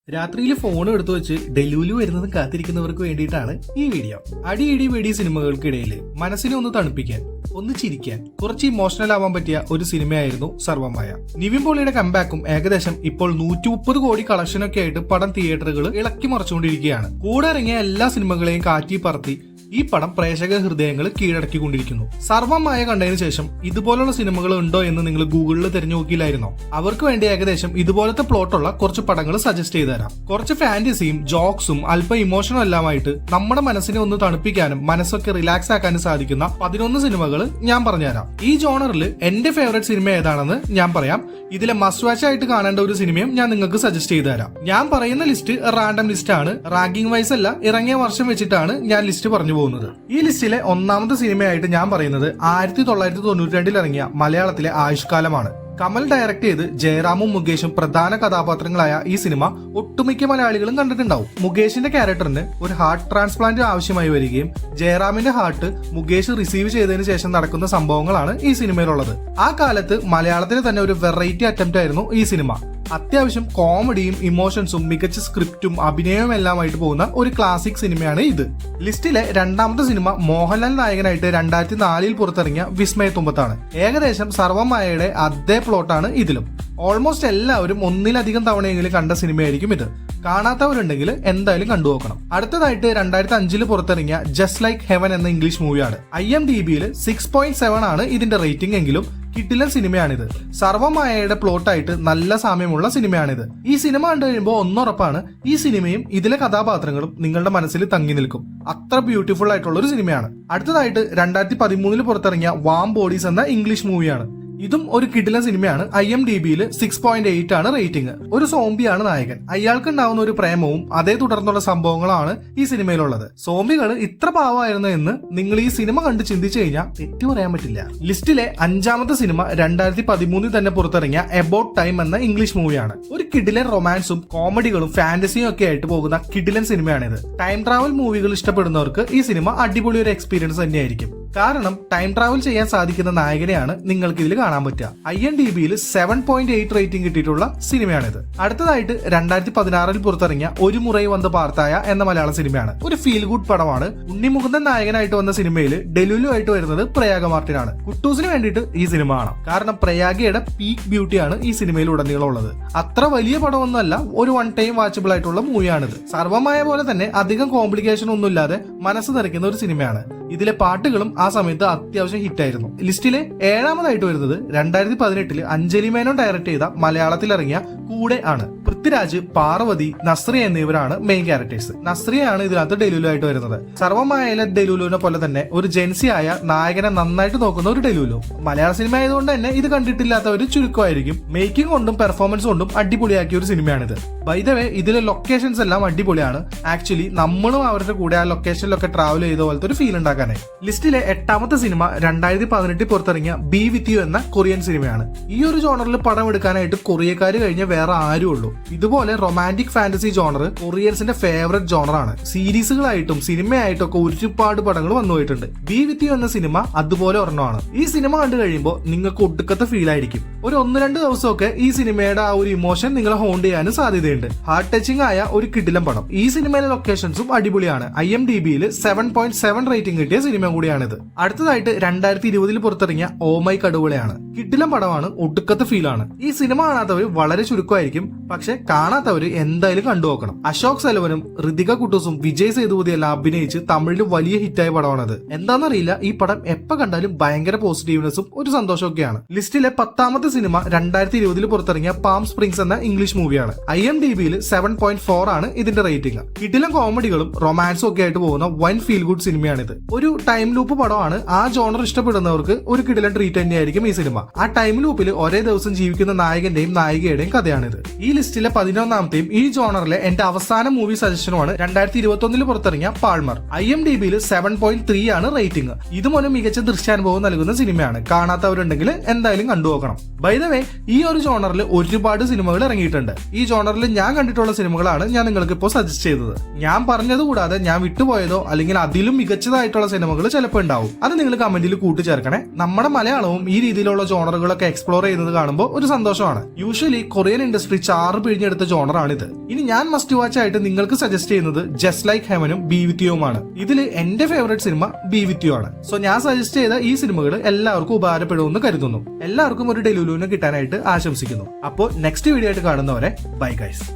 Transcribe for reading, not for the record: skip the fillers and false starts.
രാത്രിയിൽ ഫോൺ എടുത്തു വെച്ച് ഡെലൂലു വരുന്നത് കാത്തിരിക്കുന്നവർക്ക് വേണ്ടിയിട്ടാണ് ഈ വീഡിയോ. അടിയിടി വെടി സിനിമകൾക്കിടയിൽ മനസ്സിനെ ഒന്ന് തണുപ്പിക്കാൻ, ഒന്ന് ചിരിക്കാൻ, കുറച്ച് ഇമോഷണൽ ആവാൻ പറ്റിയ ഒരു സിനിമയായിരുന്നു സർവമായ. നിവിൻ പോളിയുടെ കംബാക്കും ഏകദേശം ഇപ്പോൾ 130 കോടി കളക്ഷനൊക്കെ ആയിട്ട് പടം തിയേറ്ററുകൾ ഇളക്കി മറിച്ചുകൊണ്ടിരിക്കുകയാണ്. കൂടെ ഇറങ്ങിയ എല്ലാ സിനിമകളെയും കാറ്റി പറത്തി ഈ പടം പ്രേക്ഷക ഹൃദയങ്ങൾ കീഴടക്കിക്കൊണ്ടിരിക്കുന്നു. സർവമായ കണ്ടതിന് ശേഷം ഇതുപോലുള്ള സിനിമകൾ ഉണ്ടോ എന്ന് നിങ്ങൾ ഗൂഗിളിൽ തിരഞ്ഞു നോക്കിയില്ലായിരുന്നോ? അവർക്ക് വേണ്ടി ഏകദേശം ഇതുപോലത്തെ പ്ലോട്ടുള്ള കുറച്ച് പടങ്ങൾ സജസ്റ്റ് ചെയ്തു തരാം. കുറച്ച് ഫാന്റസിയും ജോക്സും അല്പം ഇമോഷനും എല്ലാമായിട്ട് നമ്മുടെ മനസ്സിനെ ഒന്ന് തണുപ്പിക്കാനും മനസ്സൊക്കെ റിലാക്സ് ആക്കാനും സാധിക്കുന്ന 11 സിനിമകൾ ഞാൻ പറഞ്ഞുതരാം. ഈ ജോണറിൽ എന്റെ ഫേവറേറ്റ് സിനിമ ഏതാണെന്ന് ഞാൻ പറയാം. ഇതിലെ മസ്റ്റ് വാച്ച് ആയിട്ട് കാണേണ്ട ഒരു സിനിമയും ഞാൻ നിങ്ങൾക്ക് സജസ്റ്റ് ചെയ്തു തരാം. ഞാൻ പറയുന്ന ലിസ്റ്റ് റാൻഡം ലിസ്റ്റ് ആണ്, റാങ്കിങ് വൈസ് അല്ല, ഇറങ്ങിയ വർഷം വെച്ചിട്ടാണ് ഞാൻ ലിസ്റ്റ് പറഞ്ഞു പോകുന്നത്. ഈ ലിസ്റ്റിലെ ഒന്നാമത്തെ സിനിമയായിട്ട് ഞാൻ പറയുന്നത് 1992 ഇറങ്ങിയ മലയാളത്തിലെ ആയുഷ്കാലമാണ്. കമൽ ഡയറക്ട് ചെയ്ത് ജയറാമും മുകേഷും പ്രധാന കഥാപാത്രങ്ങളായ ഈ സിനിമ ഒട്ടുമിക്ക മലയാളികളും കണ്ടിട്ടുണ്ടാവും. മുകേഷിന്റെ ക്യാരക്ടറിന് ഒരു ഹാർട്ട് ട്രാൻസ്പ്ലാന്റ് ആവശ്യമായി വരികയും ജയറാമിന്റെ ഹാർട്ട് മുകേഷ് റിസീവ് ചെയ്തതിനു ശേഷം നടക്കുന്ന സംഭവങ്ങളാണ് ഈ സിനിമയിലുള്ളത്. ആ കാലത്ത് മലയാളത്തിന് തന്നെ ഒരു വെറൈറ്റി അറ്റംപ്റ്റ് ആയിരുന്നു ഈ സിനിമ. അത്യാവശ്യം കോമഡിയും ഇമോഷൻസും മികച്ച സ്ക്രിപ്റ്റും അഭിനയവും എല്ലാമായിട്ട് പോകുന്ന ഒരു ക്ലാസിക് സിനിമയാണ് ഇത്. ലിസ്റ്റിലെ രണ്ടാമത്തെ സിനിമ മോഹൻലാൽ നായകനായിട്ട് 2004 പുറത്തിറങ്ങിയ വിസ്മയത്തുമ്പത്താണ്. ഏകദേശം സർവമായയുടെ അതേ പ്ലോട്ടാണ് ഇതിലും. ഓൾമോസ്റ്റ് എല്ലാവരും ഒന്നിലധികം തവണയെങ്കിലും കണ്ട സിനിമയായിരിക്കും ഇത്. കാണാത്തവരുണ്ടെങ്കിൽ എന്തായാലും കണ്ടുനോക്കണം. അടുത്തതായിട്ട് 2005 പുറത്തിറങ്ങിയ ജസ്റ്റ് ലൈക്ക് ഹെവൻ എന്ന ഇംഗ്ലീഷ് മൂവിയാണ്. IMDbയിൽ 6.7 ആണ് ഇതിന്റെ റേറ്റിംഗ് എങ്കിലും കിടിലൻ സിനിമയാണിത്. സർവമായയുടെ പ്ലോട്ടായിട്ട് നല്ല സാമ്യമുള്ള സിനിമയാണിത്. ഈ സിനിമ കണ്ടു കഴിയുമ്പോൾ ഒന്നുറപ്പാണ്, ഈ സിനിമയും ഇതിലെ കഥാപാത്രങ്ങളും നിങ്ങളുടെ മനസ്സിൽ തങ്ങി നിൽക്കും. അത്ര ബ്യൂട്ടിഫുൾ ആയിട്ടുള്ള ഒരു സിനിമയാണ്. അടുത്തതായിട്ട് 2013 പുറത്തിറങ്ങിയ വാം ബോഡീസ് എന്ന ഇംഗ്ലീഷ് മൂവിയാണ്. ഇതും ഒരു കിടിലൻ സിനിമയാണ്. IMDbയിൽ 6.8 ആണ് റേറ്റിംഗ്. ഒരു സോംബിയാണ് നായകൻ. അയാൾക്ക് ഉണ്ടാവുന്ന ഒരു പ്രേമവും അതേ തുടർന്നുള്ള സംഭവങ്ങളാണ് ഈ സിനിമയിലുള്ളത്. സോംബികൾ ഇത്ര പാവമായിരുന്നു എന്ന് നിങ്ങൾ ഈ സിനിമ കണ്ട് ചിന്തിച്ചു കഴിഞ്ഞാൽ തെറ്റു പറയാൻ പറ്റില്ല. ലിസ്റ്റിലെ 5ാമത്തെ സിനിമ 2013 തന്നെ പുറത്തിറങ്ങിയ എബൌട്ട് ടൈം എന്ന ഇംഗ്ലീഷ് മൂവിയാണ്. ഒരു കിടിലൻ റൊമാൻസും കോമഡികളും ഫാന്റസിയും ഒക്കെ ആയിട്ട് പോകുന്ന കിടിലൻ സിനിമയാണിത്. ടൈം ട്രാവൽ മൂവികൾ ഇഷ്ടപ്പെടുന്നവർക്ക് ഈ സിനിമ അടിപൊളി ഒരു എക്സ്പീരിയൻസ് തന്നെയായിരിക്കും. കാരണം ടൈം ട്രാവൽ ചെയ്യാൻ സാധിക്കുന്ന നായകനെയാണ് നിങ്ങൾക്ക് ഇതിൽ കാണാൻ പറ്റുക. IMDbയിൽ 7.8 റേറ്റിംഗ് കിട്ടിയിട്ടുള്ള സിനിമയാണിത്. അടുത്തതായിട്ട് 2016 പുറത്തിറങ്ങിയ ഒരു മുറൈ വന്ന് പാർത്തായ എന്ന മലയാള സിനിമയാണ്. ഒരു ഫീൽ ഗുഡ് പടമാണ്. ഉണ്ണിമുകുന്ദൻ നായകനായിട്ട് വന്ന സിനിമയിൽ ഡെലുലു ആയിട്ട് വരുന്നത് പ്രയാഗ മാർട്ടിനാണ്. കുട്ടൂസിന് വേണ്ടിയിട്ട് ഈ സിനിമ കാണാം. കാരണം പ്രയാഗയുടെ പീക്ക് ബ്യൂട്ടിയാണ് ഈ സിനിമയിൽ ഉടനീളം ഉള്ളത്. അത്ര വലിയ പടമൊന്നുമല്ല, ഒരു വൺ ടൈം വാച്ചബിൾ ആയിട്ടുള്ള മൂവിയാണിത്. സർവമായ പോലെ തന്നെ അധികം കോംപ്ലിക്കേഷൻ ഒന്നുമില്ലാതെ മനസ്സ് നിറയ്ക്കുന്ന ഒരു സിനിമയാണ്. ഇതിലെ പാട്ടുകളും ആ സമയത്ത് അത്യാവശ്യം ഹിറ്റായിരുന്നു. ലിസ്റ്റിലെ 7ാമതായിട്ട് വരുന്നത് 2018 അഞ്ജലി മേനോൻ ഡയറക്ട് ചെയ്ത മലയാളത്തിൽ ഇറങ്ങിയ കൂടെ ആണ്. പൃഥ്വിരാജ്, പാർവതി, നസ്രിയ എന്നിവരാണ് മെയിൻ ക്യാരക്ടേഴ്സ്. നസ്രിയയാണ് ഇതിനകത്ത് ഡെലുലു ആയിട്ട് വരുന്നത്. സർവമായയിലെ ഡെലുലുവിനെ പോലെ തന്നെ ഒരു ജെൻസി ആയ നായകനെ നന്നായിട്ട് നോക്കുന്ന ഒരു ഡെലുലു. മലയാള സിനിമ ആയതുകൊണ്ട് തന്നെ ഇത് കണ്ടിട്ടില്ലാത്ത ഒരു ചുരുക്കമായിരിക്കും. മേക്കിംഗ് കൊണ്ടും പെർഫോമൻസ് കൊണ്ടും അടിപൊളിയാക്കിയ ഒരു സിനിമയാണിത്. ബൈ ദ വേ ഇതിലെ ലൊക്കേഷൻസ് എല്ലാം അടിപൊളിയാണ്. ആക്ച്വലി നമ്മളും അവരുടെ കൂടെ ആ ലൊക്കേഷനിലൊക്കെ ട്രാവൽ ചെയ്ത പോലത്തെ ഒരു ഫീൽ ഉണ്ടാക്കാനായി. ലിസ്റ്റിലെ 8ാമത്തെ സിനിമ 2018 പുറത്തിറങ്ങിയ ബി വിത്ത് യു എന്ന കൊറിയൻ സിനിമയാണ്. ഈ ഒരു ജോണറിൽ പടം എടുക്കാനായിട്ട് കൊറിയക്കാര് കഴിഞ്ഞ വേറെ ആരും ഉള്ളൂ. ഇതുപോലെ റൊമാൻറ്റിക് ഫാന്റസി ജോണർ കൊറിയൻസിന്റെ ഫേവറേറ്റ് ജോണറാണ്. സീരീസുകളായിട്ടും സിനിമയായിട്ടും ഒക്കെ ഒരുപാട് പടങ്ങൾ വന്നു പോയിട്ടുണ്ട്. ബി വിത്ത് യു എന്ന സിനിമ അതുപോലെ ഒരെണ്ണമാണ്. ഈ സിനിമ കണ്ടു കഴിയുമ്പോൾ നിങ്ങൾക്ക് ഒടുക്കത്തെ ഫീൽ ആയിരിക്കും. ഒരു 1-2 ദിവസമൊക്കെ ഈ സിനിമയുടെ ആ ഒരു ഇമോഷൻ നിങ്ങളെ ഹോണ്ട് ചെയ്യാനും സാധ്യതയുണ്ട്. ഹാർട്ട് ടച്ചിങ് ആയ ഒരു കിടിലൻ പടം. ഈ സിനിമയിലെ ലൊക്കേഷൻസും അടിപൊളിയാണ്. IMDbയിൽ 7.7 റേറ്റിംഗ് കിട്ടിയ സിനിമ കൂടിയാണിത്. അടുത്തതായിട്ട് 2020 പുറത്തിറങ്ങിയ ഓ മൈ കടുവളയാണ്. കിടിലൻ പടമാണ്, ഒടുക്കത്തെ ഫീലാണ്. ഈ സിനിമ കാണാത്തവർ വളരെ ചുരുക്കമായിരിക്കും, പക്ഷെ കാണാത്തവര് എന്തായാലും കണ്ടുനോക്കണം. അശോക് സെൽവനും ഋതിക കുട്ടൂസും വിജയ് സേതുപതി എല്ലാം അഭിനയിച്ച് തമിഴിൽ വലിയ ഹിറ്റായ പടമാണത്. എന്താണെന്നറിയില്ല, ഈ പടം എപ്പോ കണ്ടാലും ഭയങ്കര പോസിറ്റീവ്നെസ്സും ഒരു സന്തോഷമൊക്കെയാണ്. ലിസ്റ്റിലെ 10ാമത്തെ സിനിമ 2020 പുറത്തിറങ്ങിയ പാം സ്പ്രിങ്സ് എന്ന ഇംഗ്ലീഷ് മൂവിയാണ്. IMDbയിൽ 7.4 ആണ് ഇതിന്റെ റേറ്റിംഗ്. കിടിലൻ കോമഡികളും റൊമാൻസും ഒക്കെ ആയിട്ട് പോകുന്ന വൻ ഫീൽ ഗുഡ് സിനിമയാണിത്. ഒരു ടൈം ലൂപ്പ് പടമാണ്. ആ ജോണർ ഇഷ്ടപ്പെടുന്നവർക്ക് ഒരു കിടിലൻ ട്രീറ്റ് തന്നെയായിരിക്കും ഈ സിനിമ. ആ ടൈം ലൂപ്പിൽ ഒരേ ദിവസം ജീവിക്കുന്ന നായകന്റെയും നായികയുടെയും കഥയാണിത്. ഈ ലിസ്റ്റിലെ 11ാമത്തെയും ഈ ജോണറിലെ എന്റെ അവസാന മൂവി സജഷനുമാണ് 2021 പുറത്തിറങ്ങിയ പാൾമർ. IMDbയിൽ 7.3 ആണ് റേറ്റിംഗ്. ഇതും ഒരു മികച്ച ദൃശ്യാനുഭവം നൽകുന്ന സിനിമയാണ്. കാണാത്തവരുണ്ടെങ്കിൽ എന്തായാലും കണ്ടുനോക്കണം. ബൈ ദ വേ ഈ ഒരു ജോണറിൽ ഒരുപാട് സിനിമകൾ ഇറങ്ങിയിട്ടുണ്ട്. ഈ ജോണറിൽ ഞാൻ കണ്ടിട്ടുള്ള സിനിമകളാണ് ഞാൻ നിങ്ങൾക്ക് ഇപ്പോൾ സജസ്റ്റ് ചെയ്തത്. ഞാൻ പറഞ്ഞത് കൂടാതെ ഞാൻ വിട്ടുപോയതോ അല്ലെങ്കിൽ അതിലും മികച്ചതായിട്ടുള്ള സിനിമകൾ ചിലപ്പോൾ ഉണ്ടാവും. അത് നിങ്ങൾ കമന്റിൽ കൂട്ടിച്ചേർക്കണേ. നമ്മുടെ മലയാളവും ഈ രീതിയിലുള്ള ജോണറുകളൊക്കെ എക്സ്പ്ലോർ ചെയ്യുന്നത് കാണുമ്പോൾ ഒരു സന്തോഷമാണ്. യൂഷ്വലി കൊറിയൻ ഇന്ത്യൻ ഇൻഡസ്ട്രി ചാറ് പിഴിഞ്ഞെടുത്ത ജോണറാണിത്. ഇനി ഞാൻ മസ്റ്റ് വാച്ച് ആയിട്ട് നിങ്ങൾക്ക് സജസ്റ്റ് ചെയ്യുന്നത് ജസ്റ്റ് ലൈക്ക് ഹെവനും ബി വിത്ത് യുമാണ്. ഇതിൽ എന്റെ favourite cinema B with you ആണ്. സോ ഞാൻ സജസ്റ്റ് ചെയ്ത ഈ സിനിമകൾ എല്ലാവർക്കും ഉപകാരപ്പെടുമെന്ന് കരുതുന്നു. എല്ലാവർക്കും ഒരു ഡെലുലുവിനെ കിട്ടാനായിട്ട് ആശംസിക്കുന്നു. അപ്പോൾ നെക്സ്റ്റ് വീഡിയോ ആയിട്ട് കാണുന്നവരെ ബൈ ഗൈസ്.